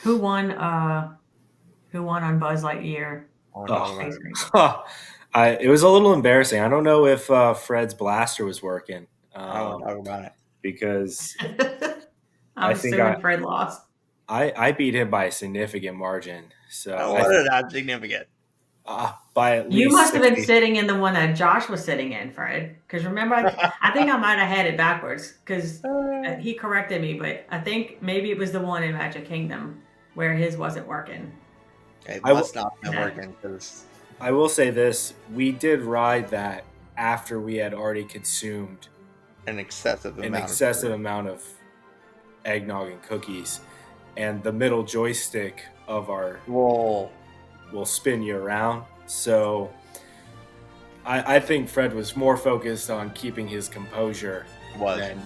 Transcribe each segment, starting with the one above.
Who won? Who won on Buzz Lightyear I want to talk Oh, about ice it. cream? it was a little embarrassing. I don't know if Fred's blaster was working I want to talk about it. because I I'm think assuming Fred lost. I beat him by a significant margin. So I wanted that significant. by at You least must have been 60. sitting in the one that Josh was sitting in, Fred. Because remember, I think I might have had it backwards because he corrected me, but I think maybe it was the one in Magic Kingdom where his wasn't working. It I must not have been working because I will say this: we did ride that after we had already consumed an excessive an amount. excessive amount of eggnog and cookies, and the middle joystick of our Whoa. will spin you around. So I think Fred was more focused on keeping his composure than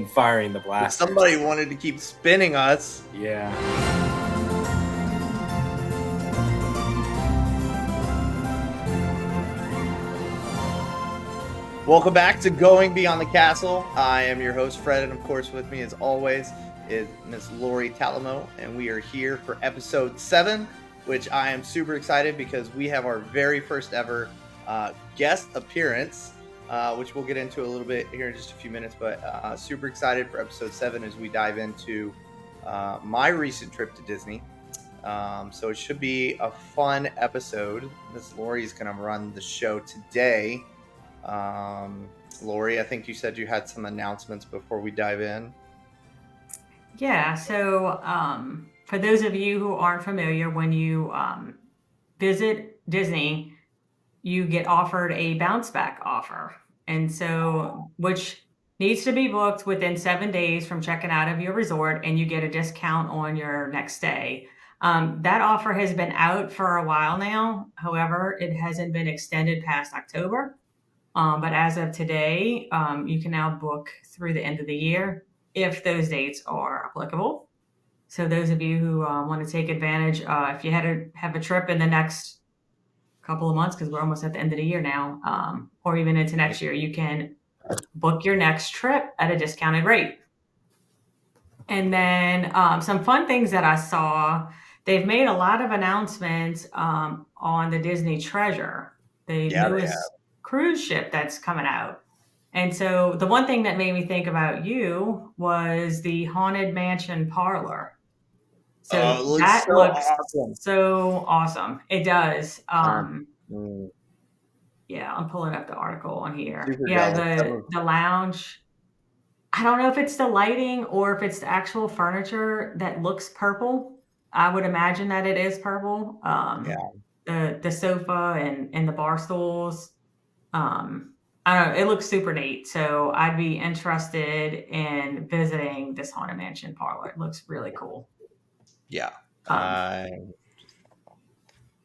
firing the blaster. Somebody wanted to keep spinning us. Yeah. Welcome back to Going Beyond the Castle. I am your host, Fred, and of course with me as always is Miss Lori Talamo, and we are here for episode 7, which I am super excited because we have our very first ever guest appearance, which we'll get into a little bit here in just a few minutes, but super excited for episode 7 as we dive into my recent trip to Disney. So it should be a fun episode. Miss Lori is going to run the show today. Lori, I think you said you had some announcements before we dive in. Yeah, so for those of you who aren't familiar, when you visit Disney, you get offered a bounce back offer. And so, which needs to be booked within 7 days from checking out of your resort, and you get a discount on your next stay. That offer has been out for a while now. However, it hasn't been extended past October. But as of today, you can now book through the end of the year if those dates are applicable. So those of you who want to take advantage, if you had to have a trip in the next couple of months, because we're almost at the end of the year now, or even into next year, you can book your next trip at a discounted rate. And then some fun things that I saw, they've made a lot of announcements on the Disney Treasure, the newest cruise ship that's coming out. And so the one thing that made me think about you was the Haunted Mansion Parlor. So that looks awesome. so awesome. It does. Yeah, I'm pulling up the article on here. The lounge. I don't know if it's the lighting or if it's the actual furniture that looks purple. I would imagine that it is purple. The sofa and the bar stools. I don't know. It looks super neat. So I'd be interested in visiting this Haunted Mansion Parlor. It looks really cool. Yeah.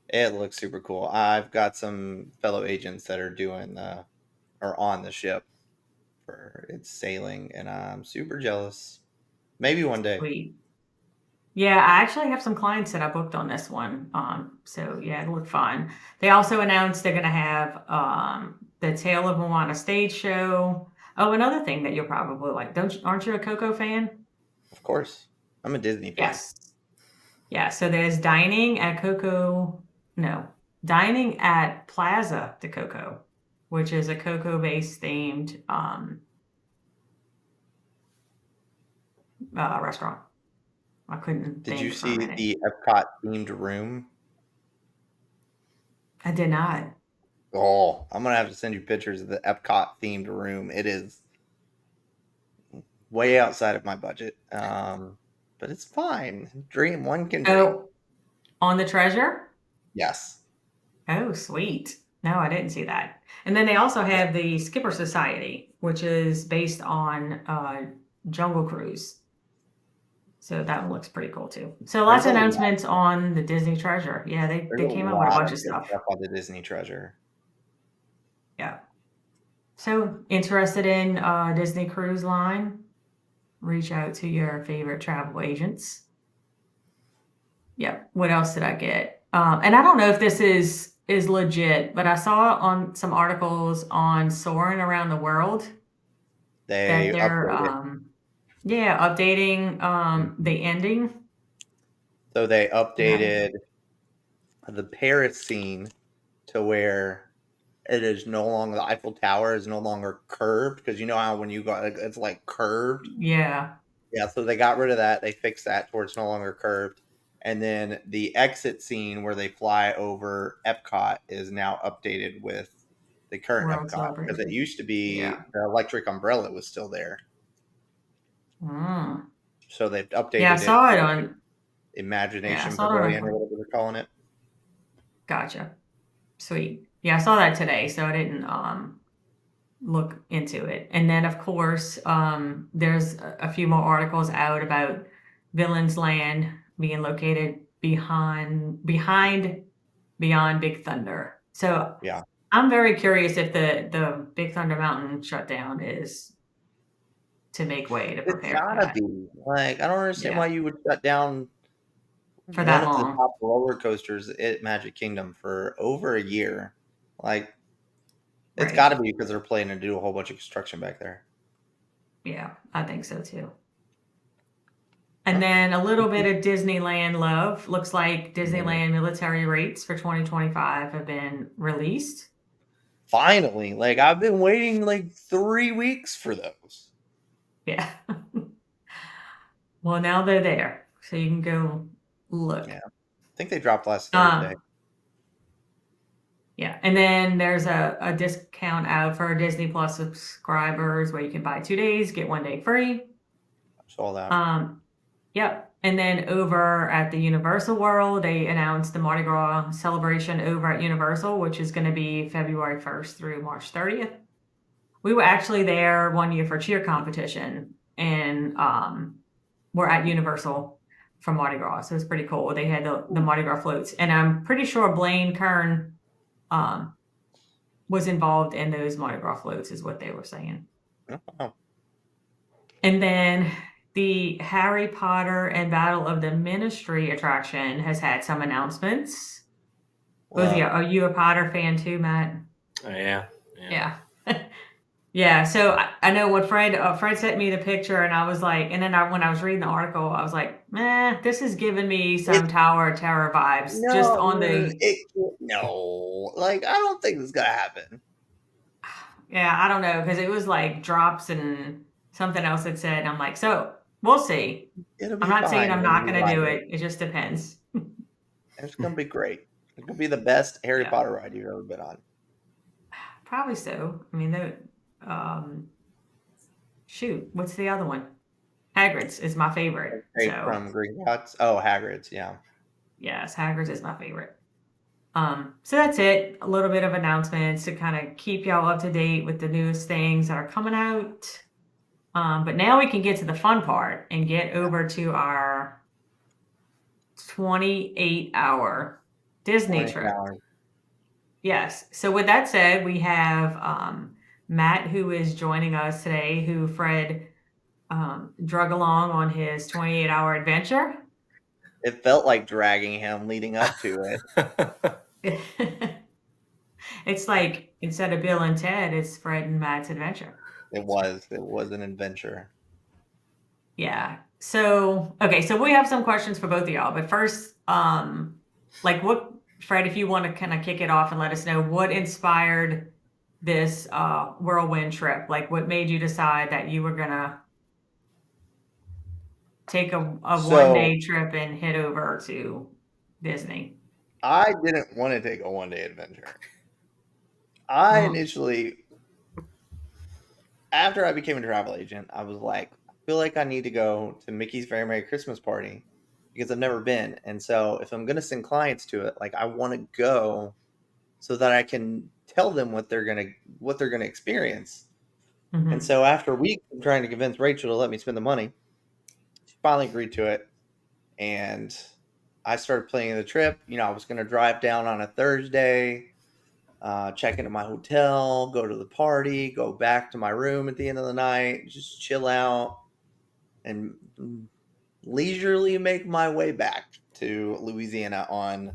It looks super cool. I've got some fellow agents that are on the ship for its sailing, and I'm super jealous. Maybe one day. Sweet. Yeah, I actually have some clients that I booked on this one. So yeah, it'll look fun. They also announced they're going to have the Tale of Moana stage show. Oh, another thing that you'll probably like. Aren't you a Coco fan? Of course. I'm a Disney fan. Yes. Yeah, so there's dining at Plaza de Coco, which is a Coco-based themed restaurant. I couldn't. Did you see the Epcot themed room? I did not. Oh, I'm gonna have to send you pictures of the Epcot themed room. It is way outside of my budget, but it's fine. One can dream. Oh, on the Treasure? Yes. Oh, sweet. No, I didn't see that. And then they also have the Skipper Society, which is based on Jungle Cruise. So that one looks pretty cool too. So lots of announcements on the Disney Treasure. Yeah, they came out with a bunch of stuff on the Disney Treasure. Yeah. So interested in Disney Cruise Line? Reach out to your favorite travel agents. Yep. What else did I get? And I don't know if this is legit, but I saw on some articles on Soaring Around the World that they're updating the ending. So they updated the Paris scene to where it is no longer, the Eiffel Tower is no longer curved, because you know how when you go, it's like curved. Yeah. Yeah, so they got rid of that. They fixed that to where it's no longer curved. And then the exit scene where they fly over Epcot is now updated with the current World Epcot, because it celebration. used to be Yeah. the electric umbrella was still there. Mm. So they've Yeah, I updated it saw it to on. Yeah, I Imagination saw it on. Pavilion or whatever they're calling it. Gotcha. Sweet. Yeah, I saw that today, so I didn't look into it. And then of course, there's a few more articles out about Villain's Land being located behind Beyond Big Thunder. So Yeah. I'm very curious if the Big Thunder Mountain shutdown is to make way to It's prepare for gotta that. be. Like, I don't understand why Yeah, you would shut down for one that of the long. top roller coasters at Magic Kingdom for over a year. Like, it's Right. gotta be because they're planning to do a whole bunch of construction back there. Yeah, I think so too. And then a little bit of Disneyland love. Looks like Disneyland military rates for 2025 have been released. Finally, like I've been waiting like 3 weeks for those. Yeah. Well, now they're there, so you can go look. Yeah. I think they dropped last Thursday. Yeah, and then there's a discount out for Disney Plus subscribers where you can buy 2 days, get 1 day free. I saw that. Yep. And then over at the Universal World, they announced the Mardi Gras celebration over at Universal, which is going to be February 1st through March 30th. We were actually there one year for cheer competition, and we're at Universal for Mardi Gras, so it's pretty cool. They had the Mardi Gras floats, and I'm pretty sure Blaine Kern was involved in those Mardi Gras floats, is what they were saying. Oh. And then the Harry Potter and Battle of the Ministry attraction has had some announcements. Are you a Potter fan too, Matt? Oh, yeah. Yeah. Yeah. So I know when Fred sent me the picture, and I was like, and then when I was reading the article, I was like, this is giving me some Tower of Terror vibes. No, just on the. No, like I don't think this is gonna happen. Yeah, I don't know, because it was like drops and something else it said. And I'm like, so we'll see. It'll be I'm not fine. saying I'm not going to do it. It just depends. It's gonna be great. It's gonna be the best Harry Potter ride you've ever been on. Probably so. I mean, shoot, what's the other one? Hagrid's is my favorite. From Gringotts. Oh, Hagrid's, yeah. Yes, Hagrid's is my favorite. So that's it. A little bit of announcements to kind of keep y'all up to date with the newest things that are coming out. But now we can get to the fun part and get over to our 28-hour Disney trip. Yes. So with that said, we have Matt, who is joining us today, who Fred drug along on his 28-hour adventure. It felt like dragging him leading up to it. It's like instead of Bill and Ted, it's Fred and Matt's adventure. It was an adventure. Yeah. So, okay. So we have some questions for both of y'all, but first, Fred, if you want to kind of kick it off and let us know what inspired this whirlwind trip, like what made you decide that you were gonna take a 1-day trip and head over to Disney. I didn't want to take a 1-day adventure. I initially, after I became a travel agent, I was like, I feel like I need to go to Mickey's Very Merry Christmas Party because I've never been. And so if I'm going to send clients to it, like I want to go so that I can tell them what they're going to experience. Mm-hmm. And so after a week of trying to convince Rachel to let me spend the money, she finally agreed to it. And I started planning the trip. You know, I was going to drive down on a Thursday, check into my hotel, go to the party, go back to my room at the end of the night, just chill out, and leisurely make my way back to Louisiana on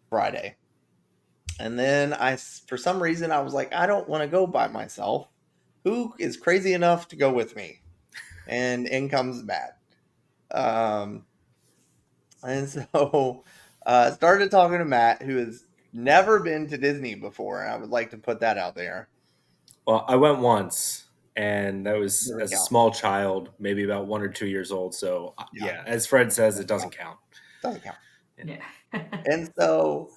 Friday. And then for some reason, I was like, I don't want to go by myself. Who is crazy enough to go with me? And in comes Matt. And so started talking to Matt, who has never been to Disney before. And I would like to put that out there. Well, I went once, and that was Doesn't as a count. small child, maybe about 1 or 2 years old. So, Yeah, yeah, as Fred says, it doesn't doesn't count. count. Doesn't count. Yeah. And so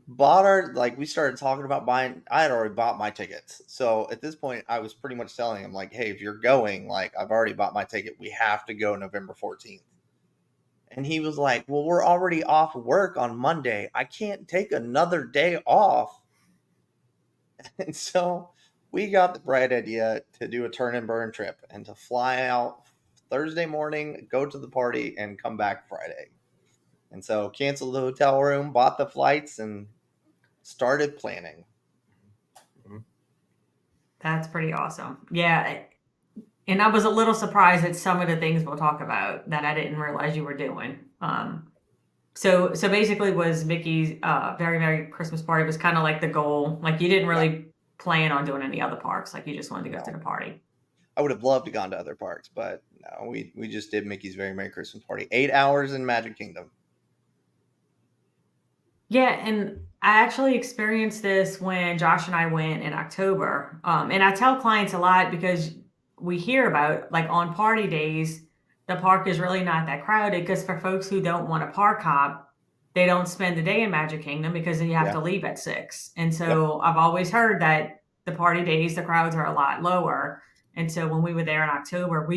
bought our, like, we started talking about buying. I had already bought my tickets. So at this point, I was pretty much telling him, like, hey, if you're going, like, I've already bought my ticket. We have to go November 14th. And he was like, well, we're already off work on Monday. I can't take another day off. And so we got the bright idea to do a turn and burn trip and to fly out Thursday morning, go to the party, and come back Friday. And so canceled the hotel room, bought the flights, and started planning. Mhm. That's pretty awesome. Yeah. And I was a little surprised at some of the things we'll talk about that I didn't realize you were doing. So basically was Mickey's Very Merry Christmas Party was kind of like the goal. Like you didn't Yeah, really plan on doing any other parks. Like you just wanted to go to no. the party. I would have loved to gone to other parks, but no, we just did Mickey's Very Merry Christmas Party. 8 hours in Magic Kingdom. Yeah, and I actually experienced this when Josh and I went in October. And I tell clients a lot because we hear about like on party days, the park is really not that crowded because for folks who don't want to park hop, they don't spend the day in Magic Kingdom because then you have Yeah. to leave at 6. And Yep. so I've always heard that the party days, the crowds are a lot lower. And so when we were there in October,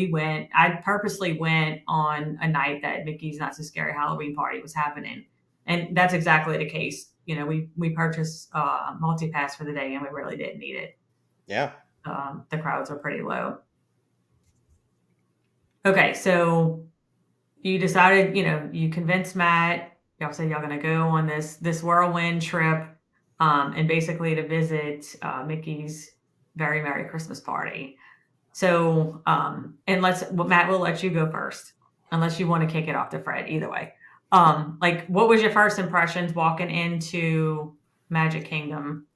I purposely went on a night that Mickey's Not So Scary Halloween Party was happening. And that's exactly the case. You know, we purchased multi-pass for the day and we really didn't need it. Yeah. The crowds were pretty low. Okay, so you decided, you convinced Matt, y'all said y'all gonna go on this whirlwind trip, and basically to visit Mickey's Very Merry Christmas Party. So, and Matt, will let you go first, unless you want to kick it off to Fred. Either way, like, what was your first impressions walking into Magic Kingdom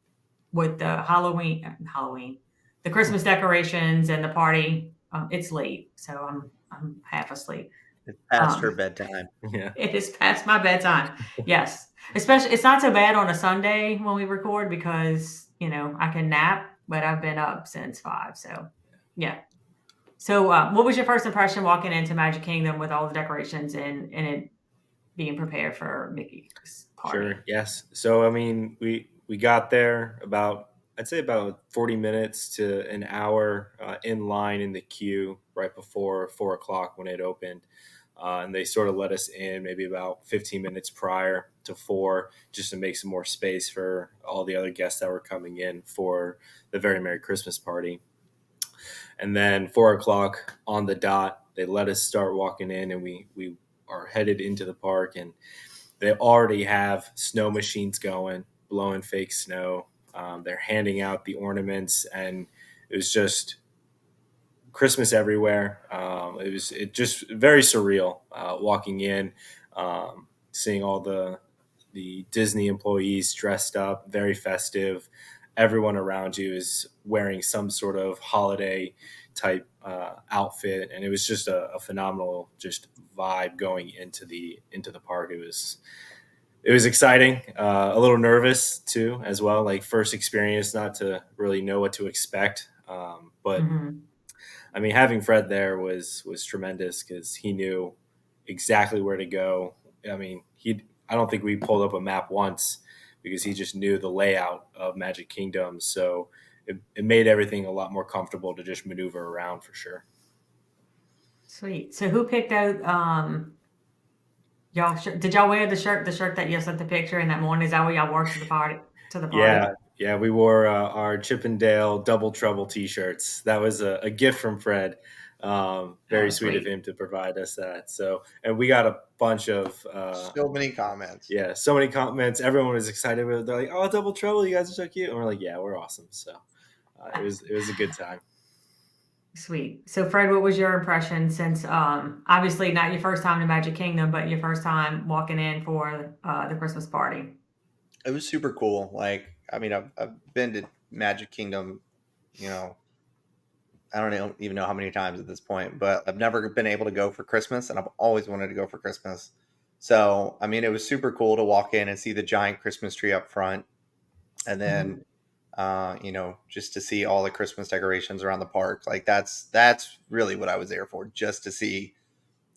with the Halloween, the Christmas decorations and the party? It's late, so I'm half asleep. It's past her Um, bedtime. Yeah. it is past my bedtime. Yes, especially it's not so bad on a Sunday when we record because I can nap, but I've been up since 5, so yeah. So, what was your first impression walking into Magic Kingdom with all the decorations and it being prepared for Mickey's party? Sure. Yes. So I mean, we got there about, I'd say about 40 minutes to an hour in line in the queue right before 4 o'clock when it opened, and they sort of let us in maybe about 15 minutes prior to 4, just to make some more space for all the other guests that were coming in for the Very Merry Christmas Party. And then 4 o'clock on the dot, they let us start walking in, and we are headed into the park, and they already have snow machines going, blowing fake snow. They're handing out the ornaments, and it was just Christmas everywhere. It just very surreal walking in, seeing all the Disney employees dressed up, very festive. Everyone around you is wearing some sort of holiday type outfit, and it was just a phenomenal just vibe going into the park. It was exciting, a little nervous too as well. Like first experience, not to really know what to expect, but Mm-hmm. I mean, having Fred there was tremendous because he knew exactly where to go. I mean, I don't think we pulled up a map once because he just knew the layout of Magic Kingdom. So it made everything a lot more comfortable to just maneuver around for sure. Sweet. So, who picked out y'all? Did y'all wear the shirt that you sent the picture in that morning? Is that what y'all wore to the party? To the party? Yeah, yeah, we wore our Chippendale Double Trouble T-shirts. That was a gift from Fred. Very Oh, sweet of sweet. him to provide us that. So, and we got a bunch of So many comments. yeah, so many comments. Everyone was excited with it. They're like, "Oh, Double Trouble, you guys are so cute," and we're like, "Yeah, we're awesome." So it was a good time. Sweet. So, Fred, what was your impression since obviously not your first time to Magic Kingdom, but your first time walking in for the Christmas party? It was super cool. Like, I mean, I've been to Magic Kingdom, you know, I don't even know how many times at this point, but I've never been able to go for Christmas, and I've always wanted to go for Christmas. So, I mean, it was super cool to walk in and see the giant Christmas tree up front. And then, just to see all the Christmas decorations around the park. Like that's really what I was there for, just to see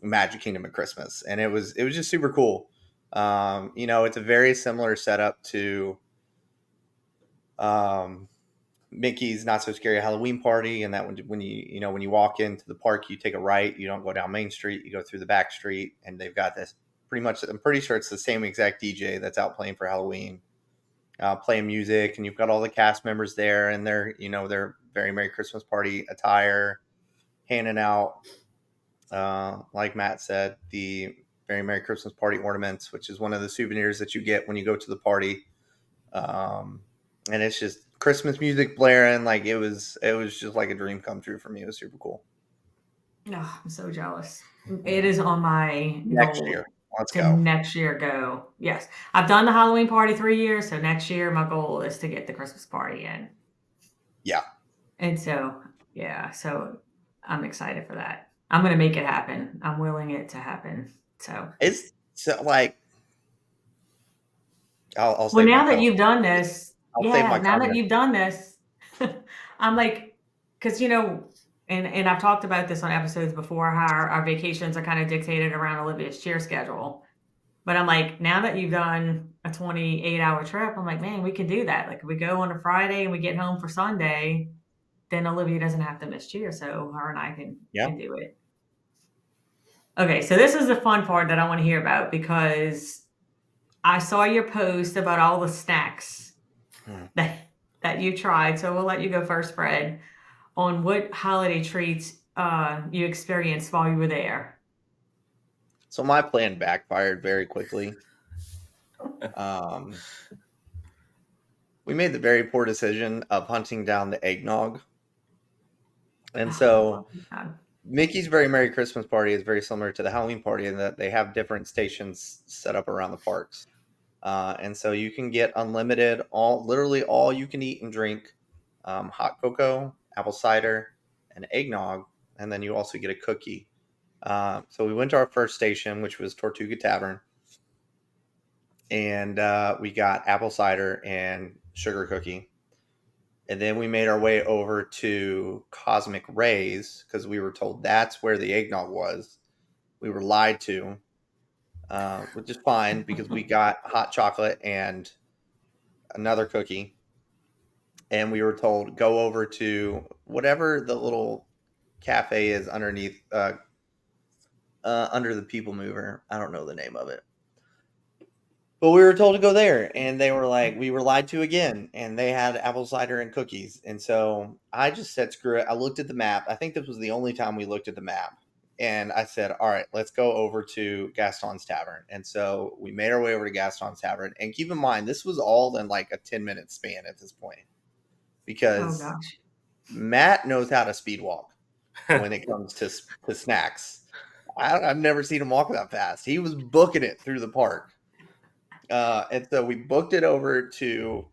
Magic Kingdom at Christmas. And it was just super cool. It's a very similar setup to um, Mickey's Not So Scary Halloween Party, and that when you walk into the park, you take a right. You don't go down Main Street. You go through the back street, and they've got this pretty much. I'm pretty sure it's the same exact DJ that's out playing for Halloween, playing music, and you've got all the cast members there, and their very Merry Christmas Party attire, handing out, like Matt said, the very Merry Christmas Party ornaments, which is one of the souvenirs that you get when you go to the party. Um, and it's just Christmas music blaring. Like it was just like a dream come true for me. It was super cool. Oh, I'm so jealous. It is on my Next goal year, let's to go. next year go. Yes. I've done the Halloween party 3 years. So next year, my goal is to get the Christmas party in. Yeah. And so, yeah. So I'm excited for that. I'm going to make it happen. I'm willing it to happen. So It's so like I'll well, save my now that comment. you've done this, I'll save yeah, my now that comment. you've done this, I'm like, because, and I've talked about this on episodes before, how our vacations are kind of dictated around Olivia's cheer schedule. But I'm like, now that you've done a 28-hour trip, I'm like, man, we can do that. Like, if we go on a Friday and we get home for Sunday, then Olivia doesn't have to miss cheer. So her and I Yeah. can do it. Okay, so this is the fun part that I want to hear about, because I saw your post about all the snacks that you tried. So we'll let you go first, Fred, on what holiday treats you experienced while you were there. So my plan backfired very quickly. Um, we made the very poor decision of hunting down the eggnog. And so Oh, God. Mickey's Very Merry Christmas Party is very similar to the Halloween party in that they have different stations set up around the parks. And so you can get unlimited, literally all you can eat and drink, hot cocoa, apple cider, and eggnog. And then you also get a cookie. So we went to our first station, which was Tortuga Tavern. And we got apple cider and sugar cookie. And then we made our way over to Cosmic Rays because we were told that's where the eggnog was. We were lied to, which is fine because we got hot chocolate and another cookie. And we were told go over to whatever the little cafe is underneath, under the People Mover. I don't know the name of it. But we were told to go there, and they were like, we were lied to again, and they had apple cider and cookies. And so I just said, screw it. I looked at the map. I think this was the only time we looked at the map. And I said, all right, let's go over to Gaston's Tavern. And so we made our way over to Gaston's Tavern. And keep in mind, this was all in like a 10-minute span at this point Oh, because gosh. Matt knows how to speed walk when it comes to snacks. I've never seen him walk that fast. He was booking it through the park. And so we booked it over to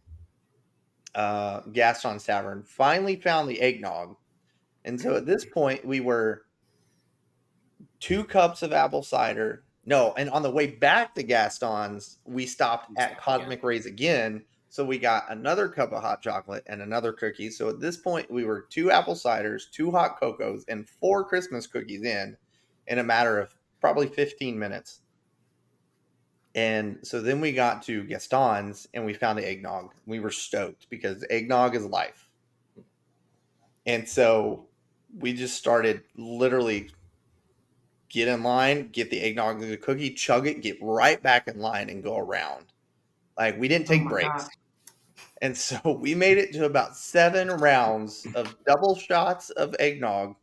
Gaston's Tavern, finally found the eggnog. And so at this point, we were 2 cups of apple cider. No, and on the way back to Gaston's, we stopped at Cosmic Rays again. So we got another cup of hot chocolate and another cookie. So at this point, we were 2 apple ciders, 2 hot cocos, and 4 Christmas cookies in a matter of probably 15 minutes. And so then we got to Gaston's and we found the eggnog. We were stoked because eggnog is life. And so we just started literally get in line, get the eggnog and the cookie, chug it, get right back in line and go around. Like we didn't Oh, take my breaks. gosh. And so we made it to about 7 rounds of double shots of eggnog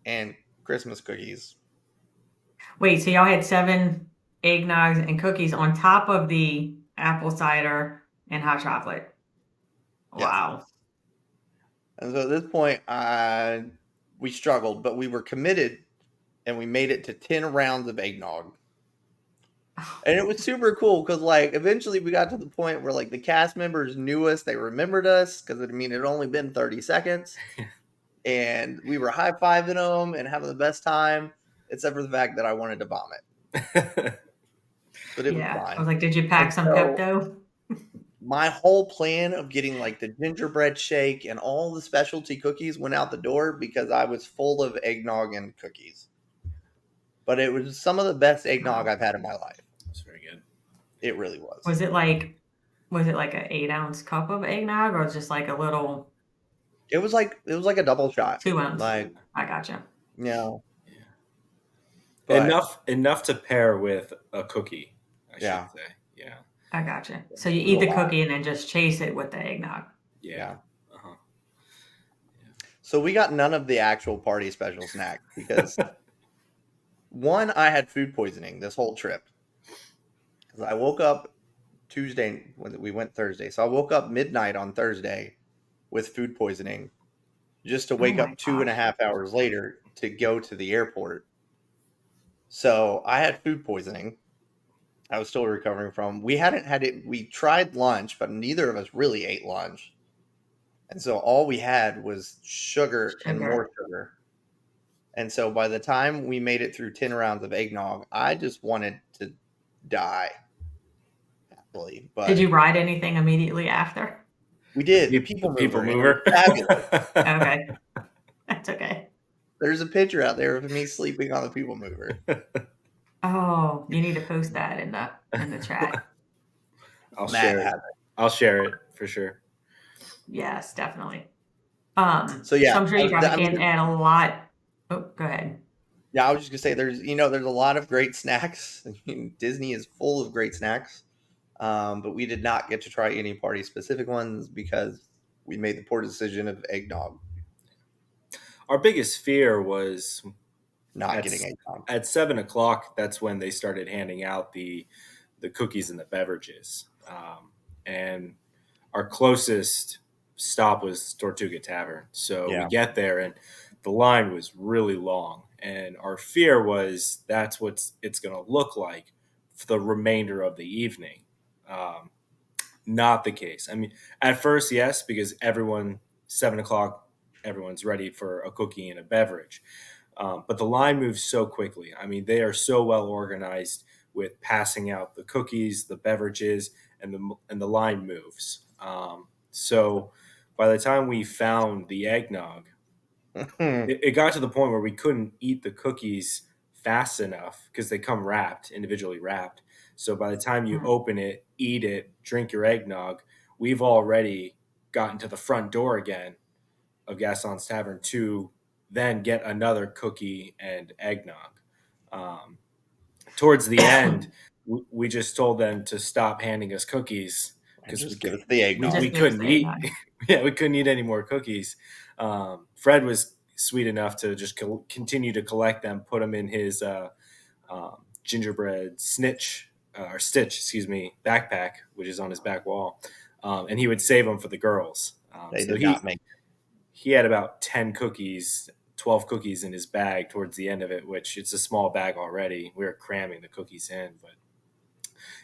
and Christmas cookies. Wait, so y'all had 7 eggnogs and cookies on top of the apple cider and hot chocolate. Yes. Wow. And so at this point, we struggled, but we were committed and we made it to 10 rounds of eggnog. And it was super cool because, like, eventually we got to the point where, like, the cast members knew us. They remembered us because, I mean, it had only been 30 seconds. And we were high-fiving them and having the best time, except for the fact that I wanted to vomit. but it was Yeah. I fine. was like, did you And pack some so Pepto? my whole plan of getting like the gingerbread shake and all the specialty cookies went out the door because I was full of eggnog and cookies. But it was some of the best eggnog Oh. I've had in my life. That's very good. It really was. Was it like an 8-ounce cup of eggnog or just like a little It was like a double shot. 2 ounce? Like, I gotcha. you know, Yeah. but Enough to pair with a cookie, I should yeah, say. Yeah. I gotcha. So you it was eat a the lot. cookie and then just chase it with the eggnog. Yeah. Yeah. Uh-huh. So we got none of the actual party special snacks because one, I had food poisoning this whole trip. Because I woke up Tuesday when we went Thursday. So I woke up midnight on Thursday with food poisoning just to Oh wake my up two and a gosh. half hours later to go to the airport. So I had food poisoning. I was still recovering from. We hadn't had it. We tried lunch, but neither of us really ate lunch. And so all we had was sugar and more Sugar. sugar. And so by the time we made it through 10 rounds of eggnog, I just wanted to die, happily. Did But you ride anything immediately after? we did the The people people mover, and it was mover. fabulous. Okay. That's okay. There's a picture out there of me sleeping on the people mover. Oh, you need to post that in the chat. I'll Matt share it. has it. I'll share it for sure. Yes, definitely. So yeah, So I'm sure you probably I can't mean, add a lot. Oh, go ahead. yeah, I was just gonna say there's a lot of great snacks. I mean, Disney is full of great snacks, but we did not get to try any party specific ones because we made the poor decision of eggnog, Our biggest fear was not at getting eggnog. at 7 o'clock. That's when they started handing out the cookies and the beverages. And our closest stop was Tortuga Tavern. So we Yeah, get there and the line was really long. And our fear was that's what it's going to look like for the remainder of the evening. Um, Not the case. I mean, at first, yes, because 7 o'clock, everyone's ready for a cookie and a beverage. But the line moves so quickly. I mean, they are so well organized with passing out the cookies, the beverages, and the line moves. So by the time we found the eggnog, it got to the point where we couldn't eat the cookies fast enough because they come wrapped, individually wrapped. So by the time you Mm. open it, eat it, drink your eggnog, we've already gotten to the front door again of Gaston's Tavern to then get another cookie and eggnog. Um, Towards the end, we just told them to stop handing us cookies and because just give us the we eggnog. Just give us couldn't the eat. eggnog. Yeah, we couldn't eat any more cookies. Fred was sweet enough to just continue to collect them, put them in his gingerbread stitch, excuse me, backpack, which is on his back wall, and he would save them for the girls. They So did not make. he had about 10 cookies, 12 cookies in his bag towards the end of it, which it's a small bag already. We were cramming the cookies in, but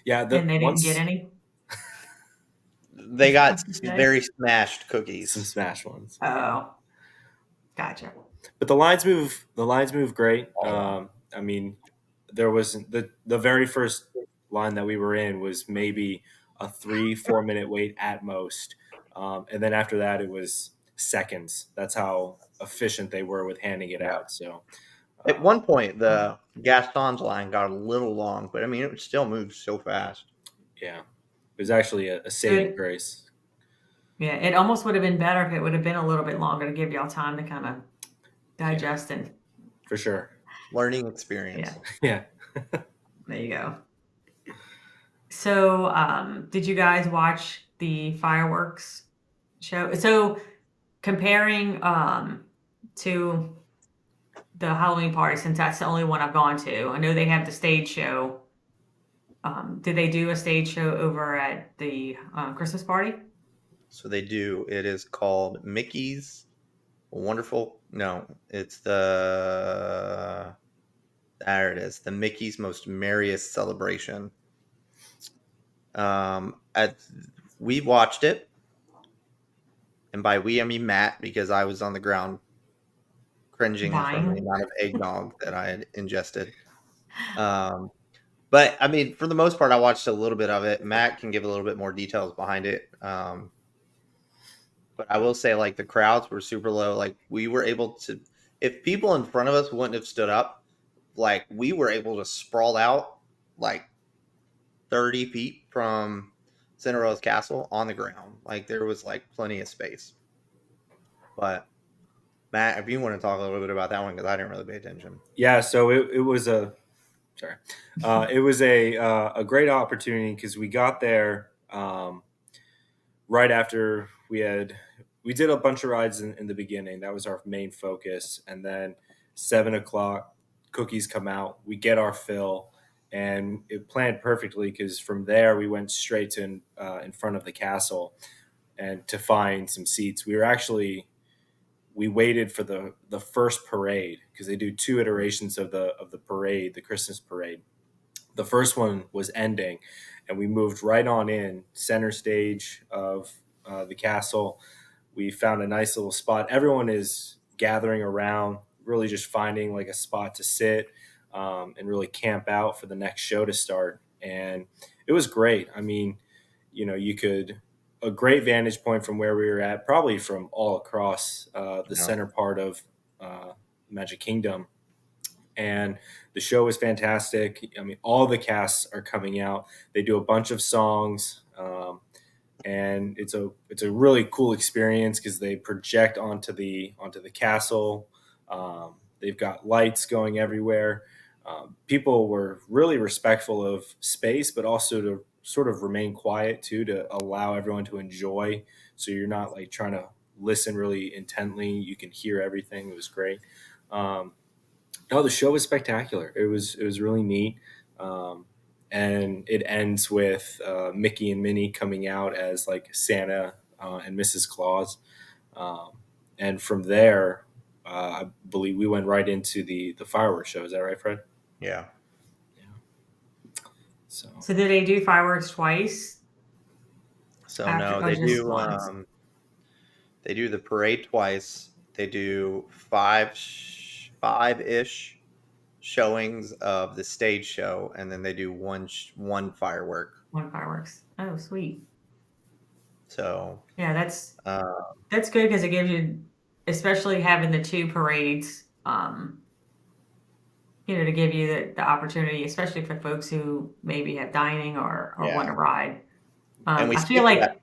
yeah, And they didn't get once any? They got What'd you say? very smashed some cookies. smash ones. Oh, gotcha. But the lines move. The lines move great. Oh, I mean, there was the very first line that we were in was maybe a 3-4 minute wait at most, and then after that it was seconds. That's how efficient they were with handing it yeah. out. So At um, one point, the Gaston's line got a little long, but I mean, it still moves so fast. yeah, it was actually a saving Good. grace. Yeah, it almost would have been better if it would have been a little bit longer to give y'all time to kind of Yeah, digest and for sure. Learning yeah, experience. Yeah. there you go. So, did you guys watch the fireworks show? So, comparing to the Halloween party, since that's the only one I've gone to, I know they have the stage show. Did they do a stage show over at the Christmas party? So they do. It is called Mickey's Wonderful. No, it's the. There it is. The Mickey's Most Merriest Celebration. At we watched it, and by we I mean Matt because I was on the ground cringing from the Dying. amount of eggnog that I had ingested. Um, But I mean, for the most part, I watched a little bit of it. Matt can give a little bit more details behind it. But I will say, like, the crowds were super low. Like, we were able to, if people in front of us wouldn't have stood up, like, we were able to sprawl out like 30 feet from Cinderella's castle on the ground. Like, there was like plenty of space. But Matt, if you want to talk a little bit about that one, because I didn't really pay attention. Yeah, so it was a sorry, it was a great opportunity because we got there right after we did a bunch of rides in the beginning. That was our main focus, and then 7 o'clock, cookies come out. We get our fill, and it planned perfectly because from there we went straight to in front of the castle and to find some seats. We waited for the first parade because they do two iterations of the parade, the Christmas parade. The first one was ending, and we moved right on in center stage of the castle. We found a nice little spot. Everyone is gathering around, really just finding like a spot to sit and really camp out for the next show to start. And it was great. I mean, you could a great vantage point from where we were at, probably from all across the Yeah. center part of Magic Kingdom. And the show was fantastic. I mean, all the casts are coming out. They do a bunch of songs, and it's a really cool experience because they project onto the castle. They've got lights going everywhere. People were really respectful of space, but also to sort of remain quiet too, to allow everyone to enjoy. So you're not like trying to listen really intently. You can hear everything. It was great. Um, no, the show was spectacular. It was really neat, and it ends with Mickey and Minnie coming out as like Santa and Mrs. Claus, um, and from there, I believe we went right into the fireworks show. Is that right, Fred? Yeah. Yeah. So So did they do fireworks twice So after, no, or just once? they do the parade twice. They do five ish showings of the stage show, and then they do one firework. One fireworks. Oh, sweet. So Yeah, that's uh, that's good because it gives you, especially having the two parades, to give you the opportunity, especially for folks who maybe have dining or want to yeah, ride. and we I feel skipped that. like,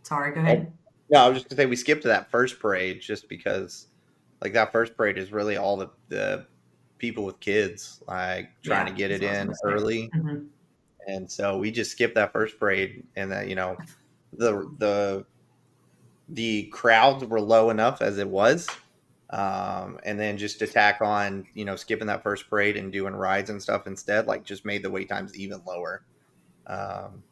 sorry, go Oh, ahead. no, I was just gonna say we skipped that first parade just because, like, that first parade is really all the people with kids like trying to Yeah, get that's it what I was in going to say. early, Hmm. and so we just skipped that first parade, and that the the crowds were low enough as it was. And then just to tack on, skipping that first parade and doing rides and stuff instead, like, just made the wait times even lower. Um,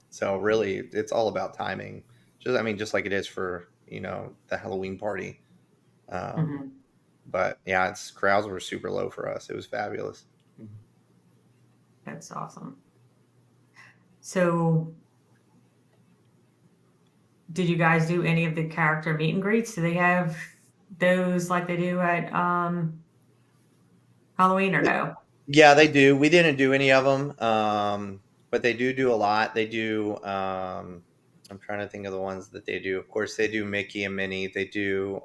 so really, it's all about timing. Just, I mean, just like it is for the Halloween party. Um, Hmm. but yeah, its crowds were super low for us. It was fabulous. That's awesome. So, did you guys do any of the character meet and greets? Do they have those like they do at Halloween or no? Yeah, they do. We didn't do any of them, but they do a lot. They do. I'm trying to think of the ones that they do. Of course, they do Mickey and Minnie. They do.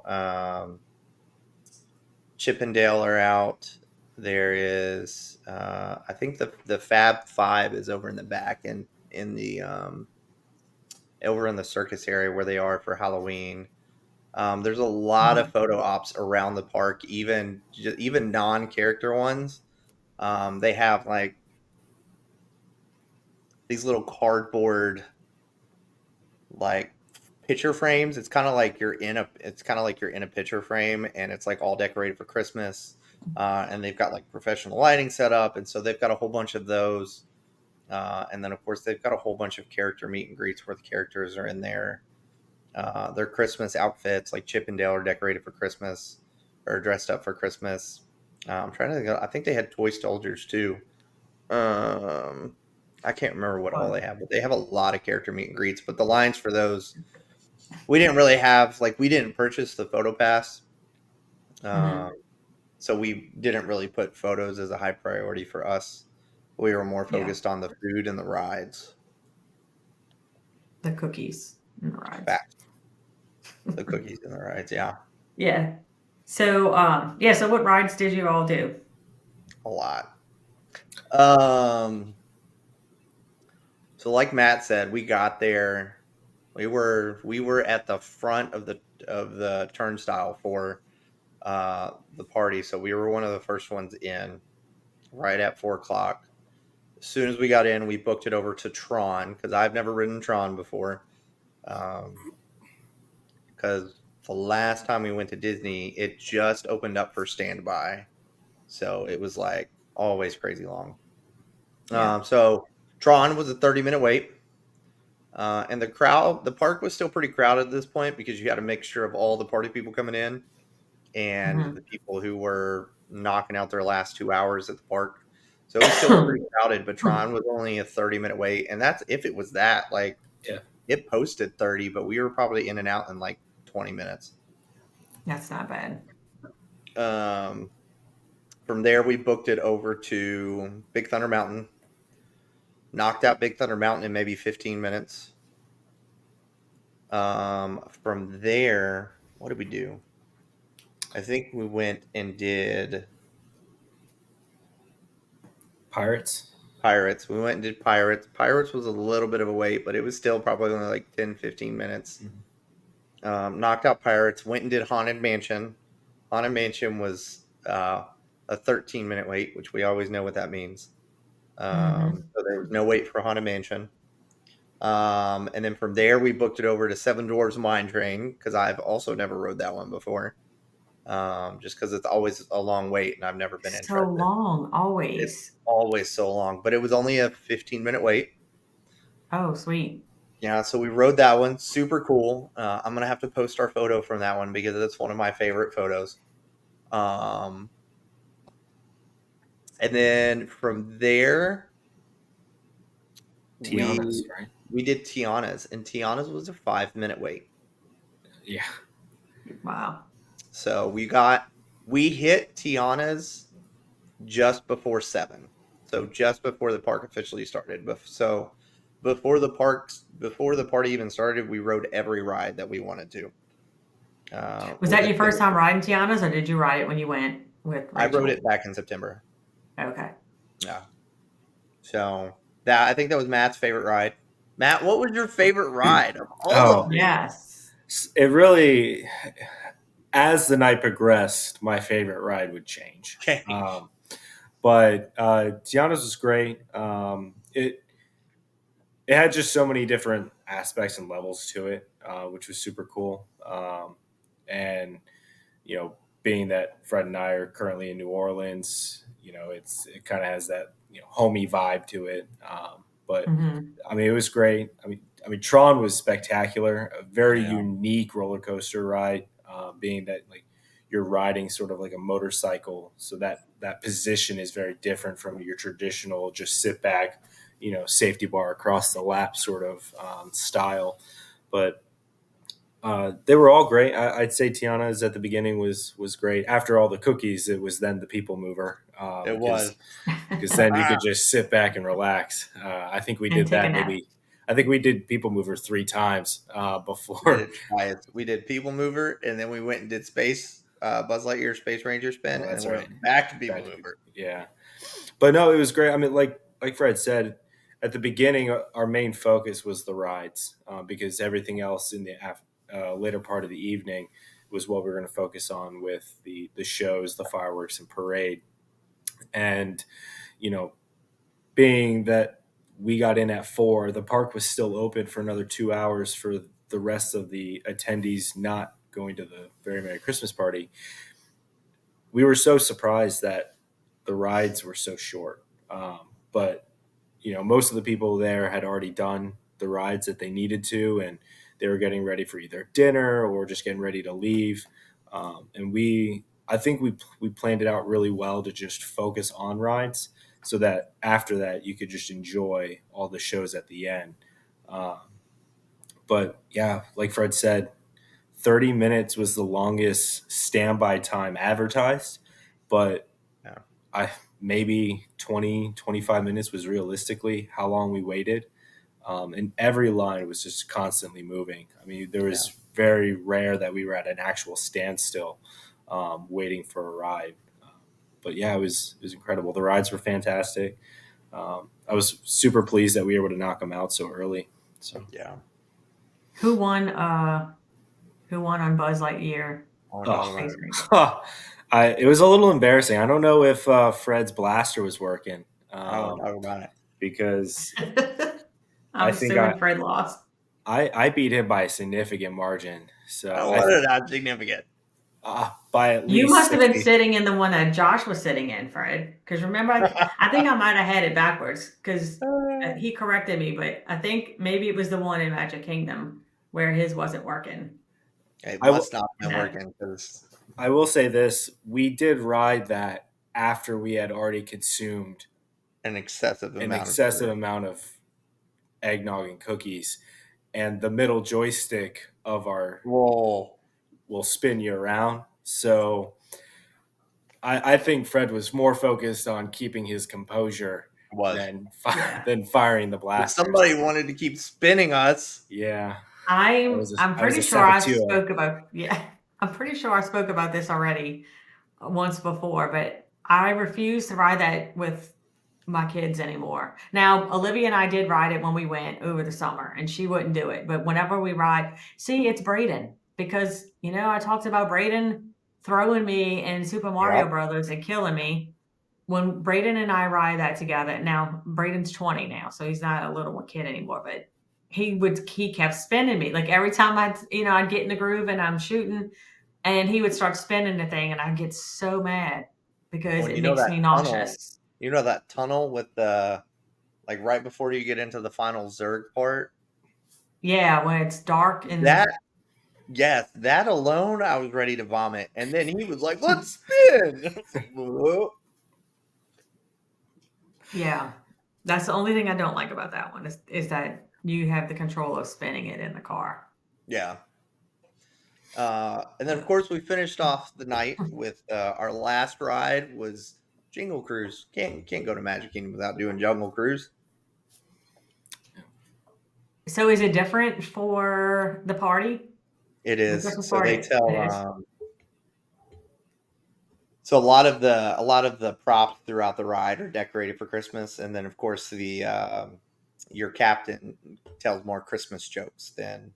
Chip and Dale are out. There is. I think the Fab Five is over in the back and in the over in the circus area where they are for Halloween. There's a lot of Mhm. photo ops around the park, even non character ones. They have like these little cardboard like picture frames. It's kind of like you're in a picture frame, and it's like all decorated for Christmas. And they've got like professional lighting set up, and so they've got a whole bunch of those. And then of course they've got a whole bunch of character meet and greets where the characters are in their Christmas outfits, like Chip and Dale are decorated for Christmas or dressed up for Christmas. I'm trying to think. I think they had toy soldiers too. Um, I can't remember what all Fun. they have, but they have a lot of character meet and greets. But the lines for those, we didn't really have. Like, we didn't purchase the photo pass, um, Mhm. So we didn't really put photos as a high priority for us. We were more Yeah. focused on the food and the rides. The cookies and the rides. Fact. The cookies and the rides, yeah. Yeah. So, so what rides did you all do? A lot. Um, so like Matt said, we got there. We were at the front of the turnstile for the party, so we were one of the first ones in right at 4 o'clock. As soon as we got in, we booked it over to Tron because I've never ridden Tron before. Because the last time we went to Disney, it just opened up for standby, so it was like always crazy long. Yeah. So Tron was a 30-minute wait. And the park was still pretty crowded at this point because you had a mixture of all the party people coming in and the people who were knocking out their last 2 hours at the park. So it was still pretty crowded, but Tron was only a 30-minute wait. And that's if it was that. Like, Yeah. it posted 30, but we were probably in and out in like 20 minutes. That's not bad. From there, we booked it over to Big Thunder Mountain. Knocked out Big Thunder Mountain in maybe 15 minutes. From there, what did we do? I think we went and did Pirates. Pirates. We went and did Pirates. Pirates was a little bit of a wait, but it was still probably only like 10, 15 minutes. Knocked out Pirates. Went and did Haunted Mansion. Haunted Mansion was a 13-minute wait, which we always know what that means. So there was no wait for Haunted Mansion. And then from there, we booked it over to Seven Dwarfs Mine Train because I've also never rode that one before. Just because it's always a long wait and I've never been So interested. long, It's always. always so long, but it was only a 15-minute wait. Oh, sweet. Yeah, so we rode that one. Super cool. I'm gonna have to post our photo from that one because that's one of my favorite photos. And then from there, Tiana's, right? we did Tiana's, and Tiana's was a 5-minute wait. Yeah. Wow. So we hit Tiana's just before 7. So just before the park officially started. So before the party even started, we rode every ride that we wanted to. Was that your first time riding Tiana's, or did you ride it when you went with Rachel? I rode it back in September. Okay. Yeah. So I think that was Matt's favorite ride. Matt, what was your favorite ride of all of them? Yes. It really, as the night progressed, my favorite ride would change. But Tiana's was great. It had just so many different aspects and levels to it, which was super cool. And being that Fred and I are currently in New Orleans, it kind of has that homey vibe to it. But I mean, it was great. I mean, Tron was spectacular. A very unique roller coaster ride, being that like you're riding sort of like a motorcycle, so that position is very different from your traditional just sit back, safety bar across the lap sort of style. But they were all great. I'd say Tiana's at the beginning was great. After all the cookies, it was then the people mover. It was because then you could just sit back and relax. I think we did that maybe. I think we did People Mover 3 times before. We did People Mover, and then we went and did Buzz Lightyear Space Ranger spin, and then we went back to People Mover. Yeah, but no, it was great. I mean, like Fred said, at the beginning, our main focus was the rides because everything else in the later part of the evening was what we were going to focus on with the shows, the fireworks, and parade. And being that we got in at 4, the park was still open for another 2 hours for the rest of the attendees not going to the Very Merry Christmas Party. We were so surprised that the rides were so short. But most of the people there had already done the rides that they needed to, and they were getting ready for either dinner or just getting ready to leave. And I think we planned it out really well to just focus on rides, so that after that you could just enjoy all the shows at the end. But yeah, like Fred said, 30 minutes was the longest standby time advertised, but Yeah. I maybe 20, 25 minutes was realistically how long we waited. And every line was just constantly moving. I mean, there Yeah. was very rare that we were at an actual standstill waiting for a ride. But yeah, it was incredible. The rides were fantastic. I was super pleased that we were able to knock them out so early. So Yeah. Who won? Who won on Buzz Lightyear? Oh, oh, no, Ice cream? it was a little embarrassing. I don't know if Fred's blaster was working I'll talk about it. because I I'm think assuming Fred lost. I beat him by a significant margin. So What is that significant? by at You least must have been 60. sitting in the one that Josh was sitting in, Fred. Because remember, I think I might have had it backwards because he corrected me, but I think maybe it was the one in Magic Kingdom where his wasn't working. It I, w- must not have been working because I will say this: we did ride that after we had already consumed an excessive an amount of excessive sugar. amount of eggnog and cookies, and the middle joystick of our Whoa. will spin you around. So I think Fred was more focused on keeping his composure It was. Yeah. than firing the If blasters. somebody wanted to keep spinning us, Yeah, I'm I was pretty a sure I saboteur. spoke about I'm pretty sure I spoke about this already once before, but I refuse to ride that with my kids anymore. Now, Olivia and I did ride it when we went over the summer, and she wouldn't do it. But whenever we ride, see, it's Braden because I talked about Braden throwing me in Super Mario yep. Brothers and killing me. When Braden and I ride that together, now Braden's 20 now, so he's not a little kid anymore, but he kept spinning me. Like every time I'd get in the groove and I'm shooting and he would start spinning the thing and I'd get so mad because When it you know makes that me tunnel, nauseous. that tunnel with the like right before you get into the final Zerg part. Yeah, when it's dark and That yes, that alone, I was ready to vomit. And then he was like, "Let's spin." I was like, "Whoa." yeah. That's the only thing I don't like about that one is that you have the control of spinning it in the car. Yeah. And then of course we finished off the night with our last ride was Jingle Cruise. Can't go to Magic Kingdom without doing Jungle Cruise. So is it different for the party? It The is. Christmas So they party? It tell is. so a lot of the props throughout the ride are decorated for Christmas, and then of course the your captain tells more Christmas jokes than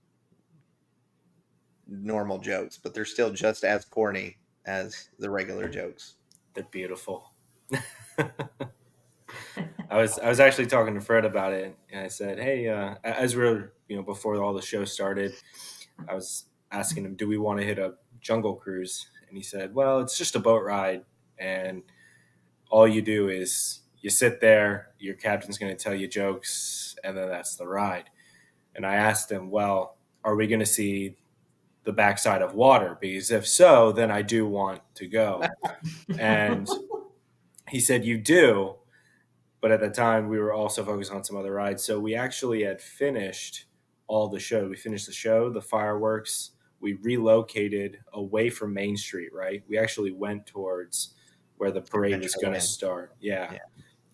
normal jokes, but they're still just as corny as the regular jokes. They're beautiful. I was actually talking to Fred about it, and I said, "Hey, as we're before all the show started, I was asking him, do we want to hit a jungle cruise?" And he said, "Well, it's just a boat ride, and all you do is you sit there. Your captain's going to tell you jokes, and then that's the ride." And I asked him, "Well, are we going to see the backside of water? Because if so, then I do want to go." And he said, "You do." But at the time, we were also focused on some other rides. So we actually had finished all the show. We finished the show, the fireworks. We relocated away from Main Street, right? We actually went towards where the parade was going to Adventureland. start. Yeah.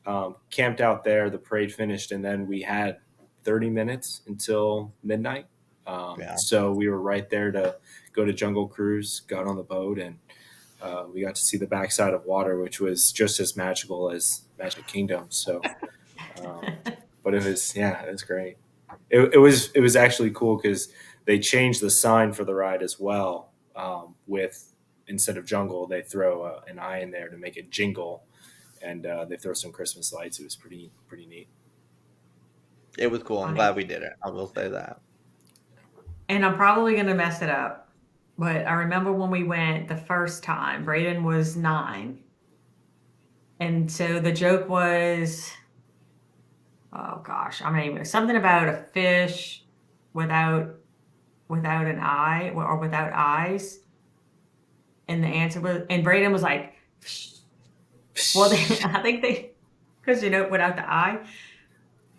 Yeah. Camped out there. The parade finished. And then we had 30 minutes until midnight. Yeah. So we were right there to go to Jungle Cruise, got on the boat, and we got to see the backside of water, which was just as magical as Magic Kingdom. So, but it was great. It was actually cool because they changed the sign for the ride as well. With instead of jungle, they throw an eye in there to make it jingle, and they throw some Christmas lights. It was pretty neat. It was cool. I'm glad Funny. we did it. I will say that. And I'm probably going to mess it up. But I remember when we went the first time, Braden was 9. And so the joke was, oh gosh, I mean, something about a fish without an eye or without eyes. And the answer was, and Braden was like, well, I think because without the eye.